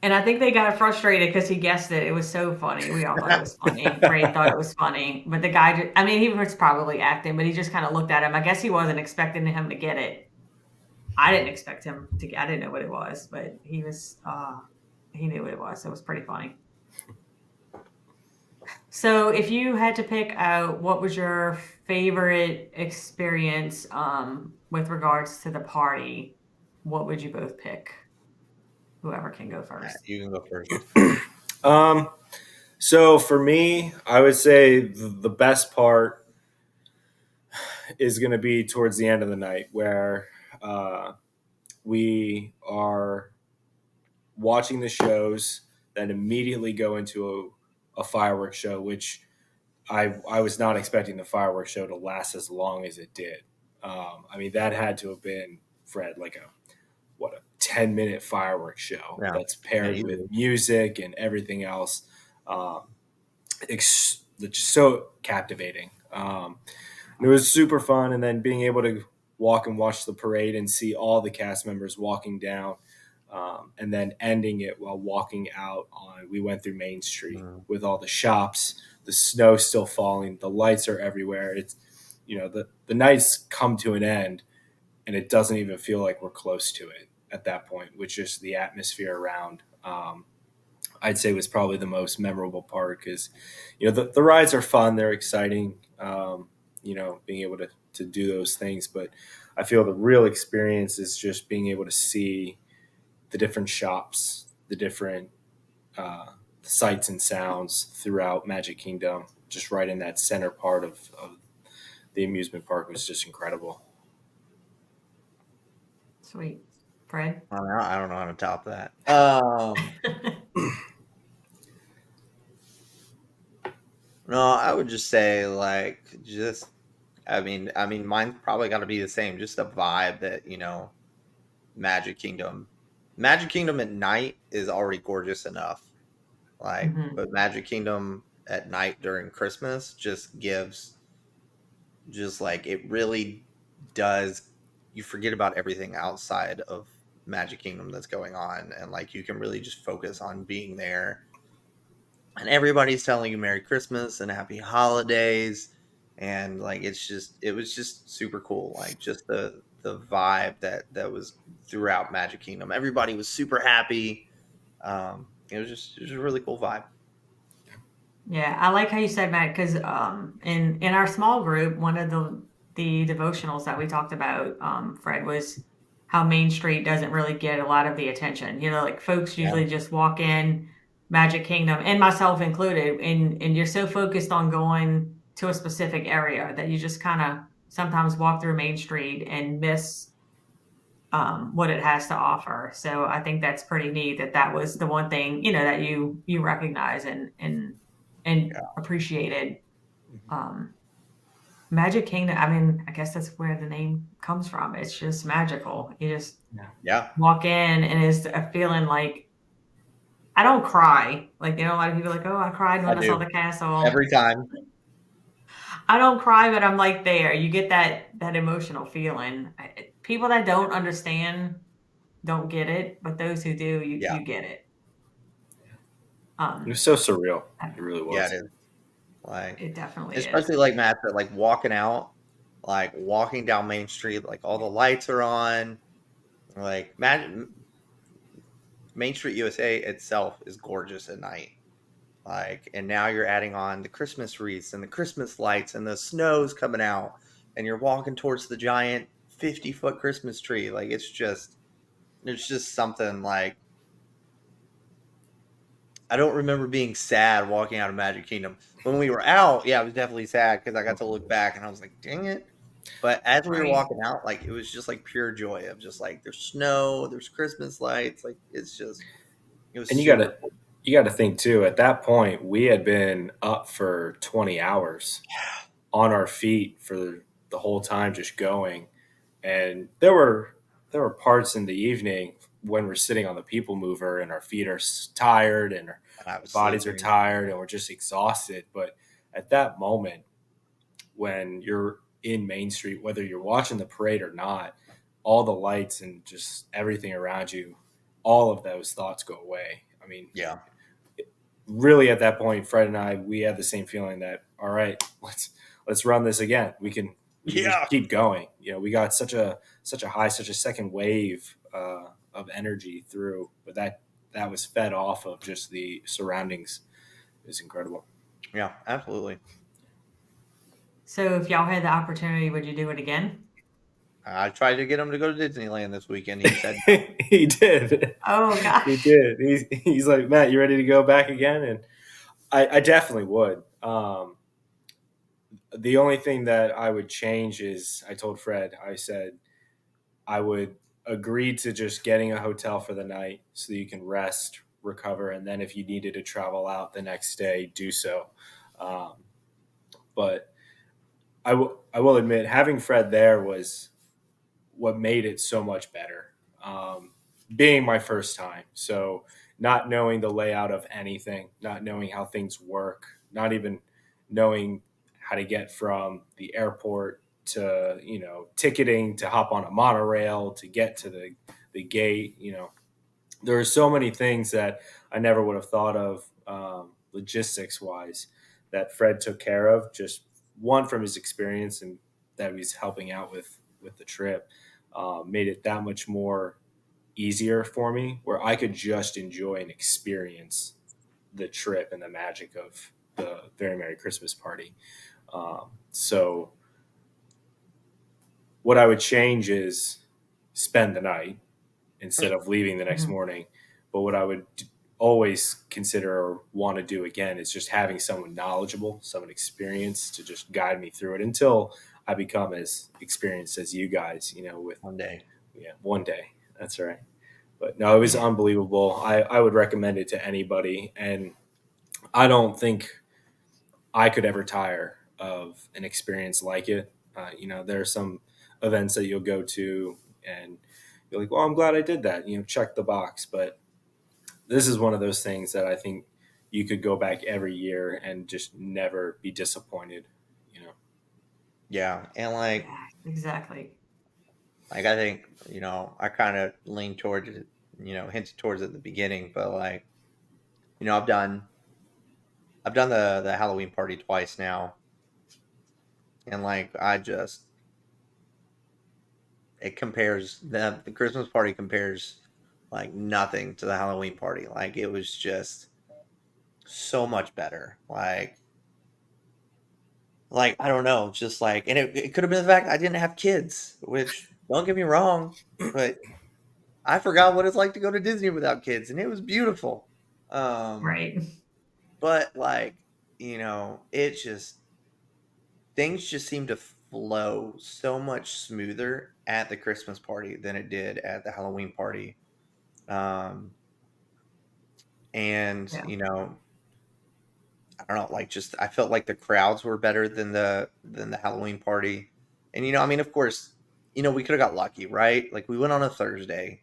And I think they got frustrated because he guessed it. It was so funny. We all thought it was funny. Ray thought it was funny. But the guy, I mean, he was probably acting, but he just kind of looked at him. I guess he wasn't expecting him to get it. I didn't expect him to get I didn't know what it was, but he knew what it was. It was pretty funny. So if you had to pick out what was your favorite experience with regards to the party, what would you both pick? Whoever can go first. You can go first. So for me, I would say the best part is going to be towards the end of the night where we are watching the shows that immediately go into a fireworks show, which I was not expecting the fireworks show to last as long as it did. I mean, that had to have been, Fred, like a 10-minute fireworks show that's paired with music and everything else. It's just so captivating. It was super fun. And then being able to walk and watch the parade and see all the cast members walking down, and then ending it while walking out we went through Main Street with all the shops, the snow still falling, the lights are everywhere. It's, the nights come to an end and it doesn't even feel like we're close to it at that point, which is the atmosphere around. I'd say was probably the most memorable part because, the rides are fun. They're exciting, being able to do those things. But I feel the real experience is just being able to see the different shops, the different sights and sounds throughout Magic Kingdom, just right in that center part of the amusement park was just incredible. Sweet. Fred? I don't know how to top that. No, I would just say I mean, mine's probably got to be the same. Just the vibe that, Magic Kingdom at night is already gorgeous enough. But Magic Kingdom at night during Christmas just gives, it really does. You forget about everything outside of Magic Kingdom that's going on, and you can really just focus on being there. And everybody's telling you Merry Christmas and Happy Holidays, and it was just super cool. Just the vibe that was throughout Magic Kingdom. Everybody was super happy. It was just a really cool vibe. Yeah, I like how you said, Matt, because in our small group, one of the devotionals that we talked about, Fred, was how Main Street doesn't really get a lot of the attention. Folks usually just walk in Magic Kingdom, and myself included, and you're so focused on going to a specific area that you just kind of sometimes walk through Main Street and miss what it has to offer. So I think that's pretty neat that was the one thing, that you recognize and appreciated. Magic Kingdom, I mean, I guess that's where the name comes from. It's just magical. You just walk in and it's a feeling like, I don't cry. A lot of people are like, oh, I cried when I saw the castle. Every time. I don't cry, but I'm there. You get that emotional feeling. People that don't understand don't get it, but those who do, you get it. It was so surreal. It really was. Yeah, it is. It definitely especially is. Matt said, walking out, walking down Main Street, all the lights are on. Main Street USA itself is gorgeous at night. And now you're adding on the Christmas wreaths and the Christmas lights and the snow's coming out, and you're walking towards the giant 50-foot Christmas tree. It's just something I don't remember being sad walking out of Magic Kingdom. When we were out, I was definitely sad because I got to look back and I was like, dang it. But as we were walking out, it was just pure joy of just there's snow, there's Christmas lights. It was. And you got to think too, at that point, we had been up for 20 hours on our feet for the whole time, just going. And there were parts in the evening when we're sitting on the people mover and our feet are tired and our bodies are tired and we're just exhausted. But at that moment, when you're in Main Street, whether you're watching the parade or not, all the lights and just everything around you, all of those thoughts go away. I mean, Yeah. really at that point, Fred and I, we had the same feeling that, all right, let's run this again. We can just Yeah. keep going. We got such a high, such a second wave of energy through, but that was fed off of just the surroundings. It was incredible. Yeah, absolutely. So if y'all had the opportunity, would you do it again? I tried to get him to go to Disneyland this weekend. He said no. He did. Oh He gosh. did. He's like, Matt, you ready to go back again? And I definitely would. The only thing that I would change is I told Fred, I said I would agree to just getting a hotel for the night so that you can rest, recover, and then if you needed to travel out the next day, do so. Um, but I will admit, having Fred there was what made it so much better. Being my first time, so not knowing the layout of anything, not knowing how things work, not even knowing how to get from the airport to ticketing to hop on a monorail to get to the gate. There are so many things that I never would have thought of logistics wise that Fred took care of. Just one from his experience and that he's helping out with the trip made it that much more easier for me, where I could just enjoy and experience the trip and the magic of the Very Merry Christmas Party. So what I would change is spend the night instead of leaving the next Mhm. morning. But what I would always consider or want to do again is just having someone knowledgeable, someone experienced to just guide me through it until I become as experienced as you guys, with One day. one day. That's right. But no, it was Yeah. unbelievable. I would recommend it to anybody. And I don't think I could ever tire of an experience like it. There are some events that you'll go to and you're like, well, I'm glad I did that, check the box. But this is one of those things that I think you could go back every year and just never be disappointed, you know? Yeah. And like, Yeah. Exactly. I think, I kind of lean towards it, hinted towards it at the beginning, but like, I've done the Halloween party twice now. And like, it compares the Christmas party compares like nothing to the Halloween party. Like it was just so much better. Like I don't know, just like, and it could have been the fact I didn't have kids, which don't get me wrong, but I forgot what it's like to go to Disney without kids, and it was beautiful. Um, Right. but like, it just things just seem to flow so much smoother at the Christmas party than it did at the Halloween party. Um, and Yeah. I don't know, like just I felt like the crowds were better than the Halloween party. And I mean, of course, we could have got lucky, right? Like we went on a Thursday.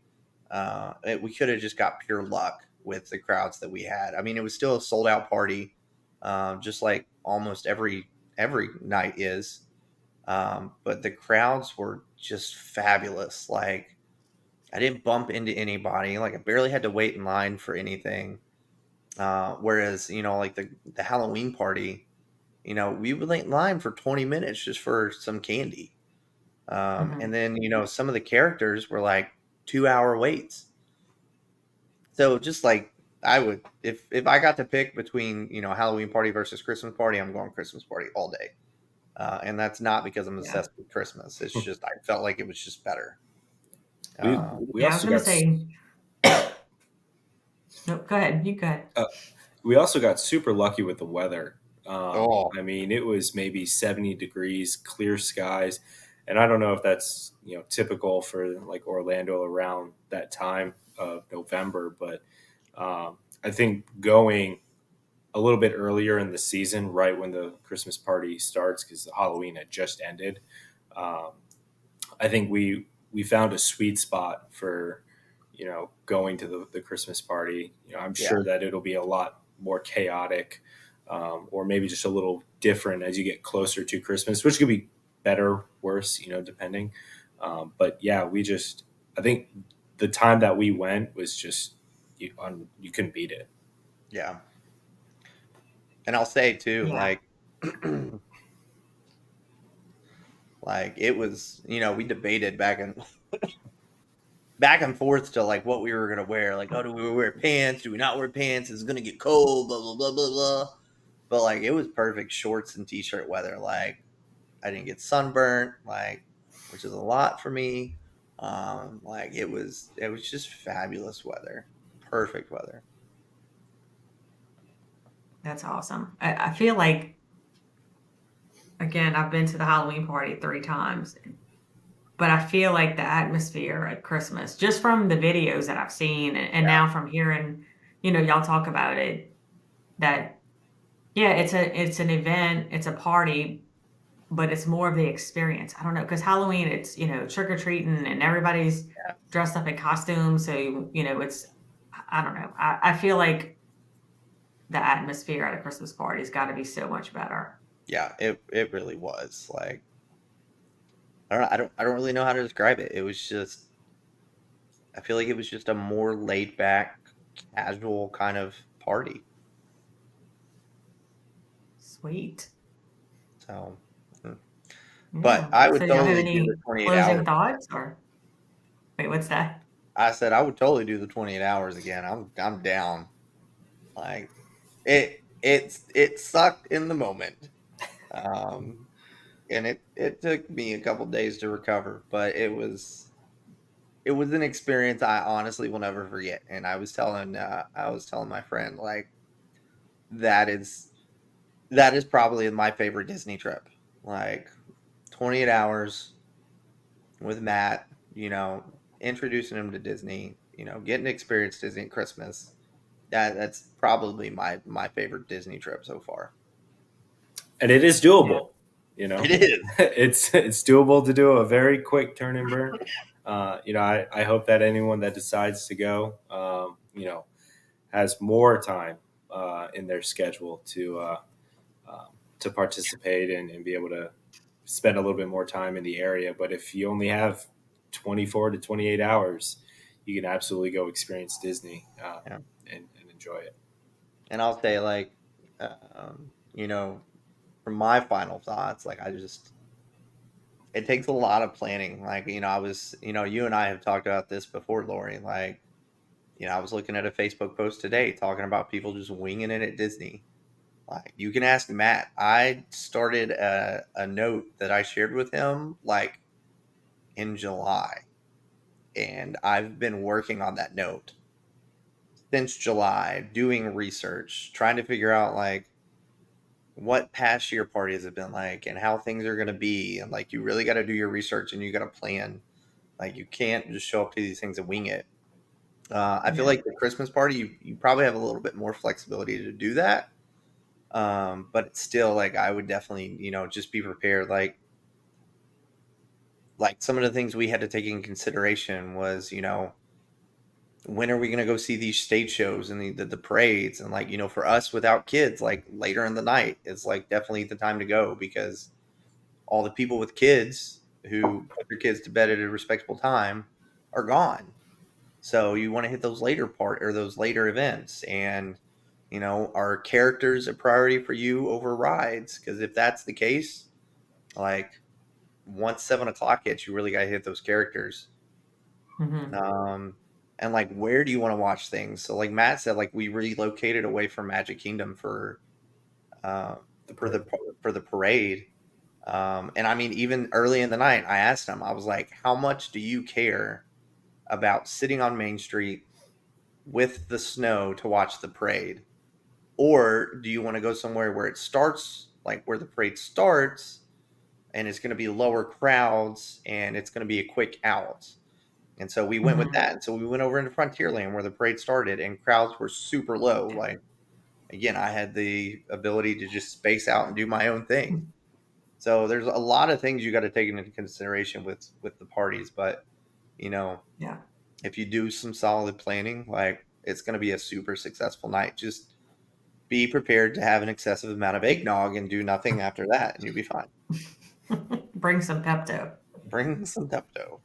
We could have just got pure luck with the crowds that we had. I mean, it was still a sold out party, just like almost every night is. But the crowds were just fabulous. Like I didn't bump into anybody. Like I barely had to wait in line for anything. Whereas, like the Halloween party, we would wait in line for 20 minutes just for some candy. And Hmm. then, some of the characters were like 2 hour waits. So just like I would, if I got to pick between, Halloween party versus Christmas party, I'm going Christmas party all day. And that's not because I'm Yeah. obsessed with Christmas. It's just, I felt like it was just better. we Um, we Yeah. I was also gonna got say. No. Go ahead. You go ahead. uh, we also got super lucky with the weather. oh, I mean, it was maybe 70 degrees, clear skies, and I don't know if that's typical for like Orlando around that time of November, but I think going a little bit earlier in the season, right when the Christmas party starts, because Halloween had just ended. Um, I think we found a sweet spot for going to the Christmas party. I'm yeah. sure that it'll be a lot more chaotic, or maybe just a little different as you get closer to Christmas, which could be better, worse, depending. But yeah, I think the time that we went was just you couldn't beat it. Yeah. And I'll say too, Yeah. like it was, we debated back and forth to like what we were gonna wear. Like, oh, do we wear pants? Do we not wear pants? It's gonna get cold. Blah blah blah blah blah. But like, it was perfect shorts and t-shirt weather. Like, I didn't get sunburnt. Like, which is a lot for me. Like it was just fabulous weather. Perfect weather. That's awesome. I feel like, again, I've been to the Halloween party 3 times, but I feel like the atmosphere at Christmas, just from the videos that I've seen, and Yeah. now from hearing, y'all talk about it, that yeah, it's an event, it's a party, but it's more of the experience. I don't know, because Halloween, it's trick or treating, and everybody's Yeah. dressed up in costumes, so it's, I don't know. I feel like the atmosphere at a Christmas party's got to be so much better. Yeah, it really was. Like, I don't really know how to describe it. It was just, I feel like it was just a more laid back, casual kind of party. Sweet. So, mm. But Yeah. I So would y'all have totally do the any 28 closing hours. thoughts, or wait, what's that? I said I would totally do the 28 hours again. I'm down. Like, it sucked in the moment. Um and it took me a couple days to recover, but it was an experience I honestly will never forget. And I was telling my friend, like, that is that is probably my favorite Disney trip. Like, 28 hours with Matt, introducing him to Disney, getting to experience Disney at Christmas. That's probably my favorite Disney trip so far. And it is Yeah. doable. It is. It's doable to do a very quick turn and burn. I hope that anyone that decides to go, has more time in their schedule to participate and be able to spend a little bit more time in the area. But if you only have 24 to 28 hours, you can absolutely go experience Disney Yeah. and enjoy it. And I'll say, like, um, you know, for my final thoughts, like, it takes a lot of planning. Like, you and I have talked about this before, Lori. Like, I was looking at a Facebook post today talking about people just winging it at Disney. Like, you can ask Matt. I started a note that I shared with him like in July, and I've been working on that note since July, doing research, trying to figure out like what past year parties have been like and how things are going to be. And like, you really got to do your research and you got to plan. Like, you can't just show up to these things and wing it. I feel Yeah. like the Christmas party, you probably have a little bit more flexibility to do that. But it's still, like, I would definitely, just be prepared. Like some of the things we had to take in consideration was, when are we going to go see these stage shows and the parades? And like, for us without kids, like later in the night is like definitely the time to go, because all the people with kids who put their kids to bed at a respectable time are gone. So you want to hit those later those later events. And, are characters a priority for you over rides? Because if that's the case, like, once 7 o'clock hits, you really got to hit those characters. Hmm. Um, and like, where do you want to watch things? So like Matt said, like, we relocated away from Magic Kingdom uh, The for the parade. for the parade. And I mean, even early in the night, I asked him, I was like, how much do you care about sitting on Main Street with the snow to watch the parade? Or do you want to go somewhere where it starts, like where the parade starts, and it's going to be lower crowds and it's going to be a quick out? And so we went with Hmm. that. And so we went over into Frontierland where the parade started, and crowds were super low. Like, again, I had the ability to just space out and do my own thing. So there's a lot of things you got to take into consideration with the parties. But, you know, Yeah. if you do some solid planning, like, it's going to be a super successful night. Just be prepared to have an excessive amount of eggnog and do nothing after that, and you'll be fine. Bring some Pepto. Bring some Pepto.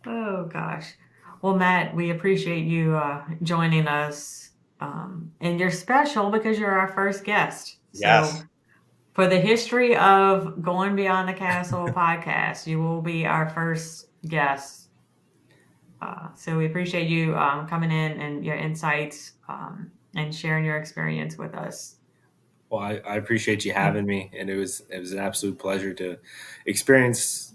Oh gosh. Well, Matt, we appreciate you joining us. And you're special because you're our first guest. Yes. So for the history of Going Beyond the Castle podcast, you will be our first guest. So we appreciate you coming in and your insights and sharing your experience with us. Well, I appreciate you having me, and it was an absolute pleasure to experience,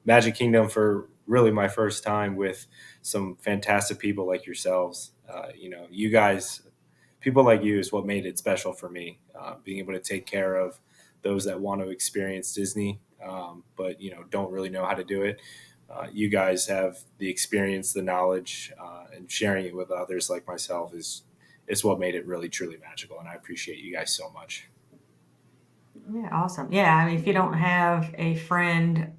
Magic Kingdom for really my first time with some fantastic people like yourselves. You guys, people like you is what made it special for me. Being able to take care of those that want to experience Disney, but don't really know how to do it. You guys have the experience, the knowledge, and sharing it with others like myself is what made it really truly magical, and I appreciate you guys so much. Yeah, awesome. Yeah, I mean, if you don't have a friend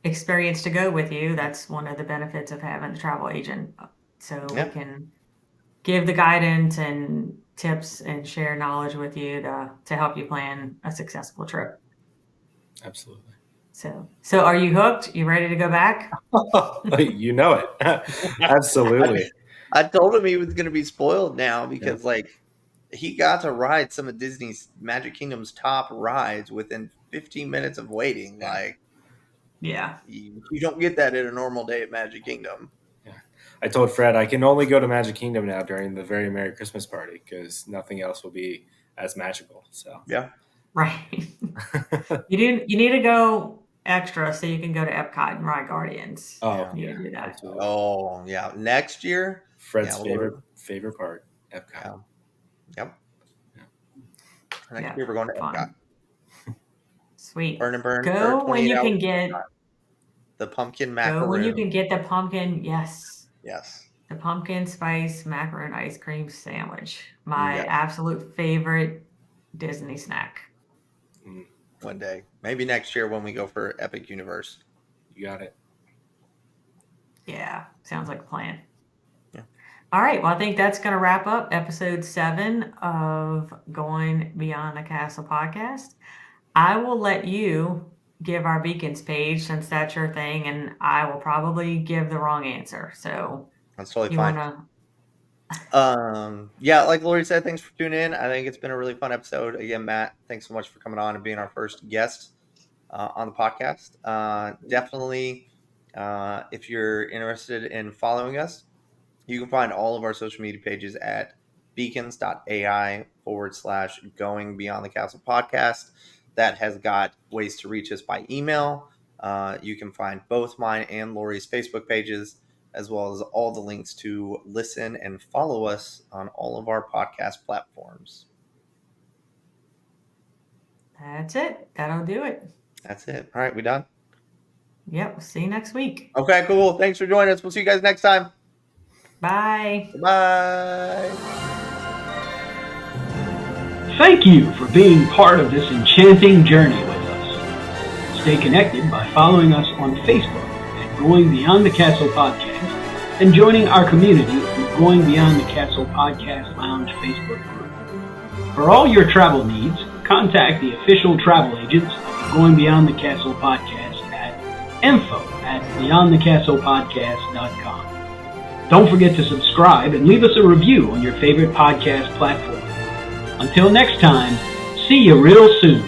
experience to go with you, that's one of the benefits of having a travel agent. So we can give the guidance and tips and share knowledge with you to help you plan a successful trip. Absolutely. So are you hooked? You ready to go back? You know it. Absolutely. I told him he was going to be spoiled now because he got to ride some of Disney's Magic Kingdom's top rides within 15 minutes of waiting. Yeah. You don't get that in a normal day at Magic Kingdom. Yeah. I told Fred I can only go to Magic Kingdom now during the Very Merry Christmas Party because nothing else will be as magical. So yeah. Right. You need to go extra so you can go to Epcot and ride Guardians. Oh, you yeah. do that. Absolutely. Oh, yeah. Next year, Fred's favorite part, Epcot. Yep. Yeah. Next year we're going to Epcot. Sweet. Burn and burn. Go when you can get the pumpkin macaroon. Go when you can get the pumpkin. Yes. Yes. The pumpkin spice macaroon ice cream sandwich. My absolute favorite Disney snack. One day. Maybe next year when we go for Epic Universe. You got it. Yeah. Sounds like a plan. Yeah. All right. Well, I think that's going to wrap up episode 7 of Going Beyond the Castle podcast. I will let you give our beacons page since that's your thing, and I will probably give the wrong answer. So that's totally fine. Like Lori said, thanks for tuning in. I think it's been a really fun episode. Again, Matt, thanks so much for coming on and being our first guest on the podcast. Definitely, if you're interested in following us, you can find all of our social media pages at beacons.ai /GoingBeyondTheCastlePodcast. That has got ways to reach us by email. You can find both mine and Lori's Facebook pages, as well as all the links to listen and follow us on all of our podcast platforms. That's it. That'll do it. That's it. All right, we done? Yep. See you next week. Okay, cool. Thanks for joining us. We'll see you guys next time. Bye. Bye. Thank you for being part of this enchanting journey with us. Stay connected by following us on Facebook at Going Beyond the Castle Podcast and joining our community in the Going Beyond the Castle Podcast Lounge Facebook group. For all your travel needs, contact the official travel agents of Going Beyond the Castle Podcast at info@beyondthecastlepodcast.com. Don't forget to subscribe and leave us a review on your favorite podcast platform. Until next time, see you real soon.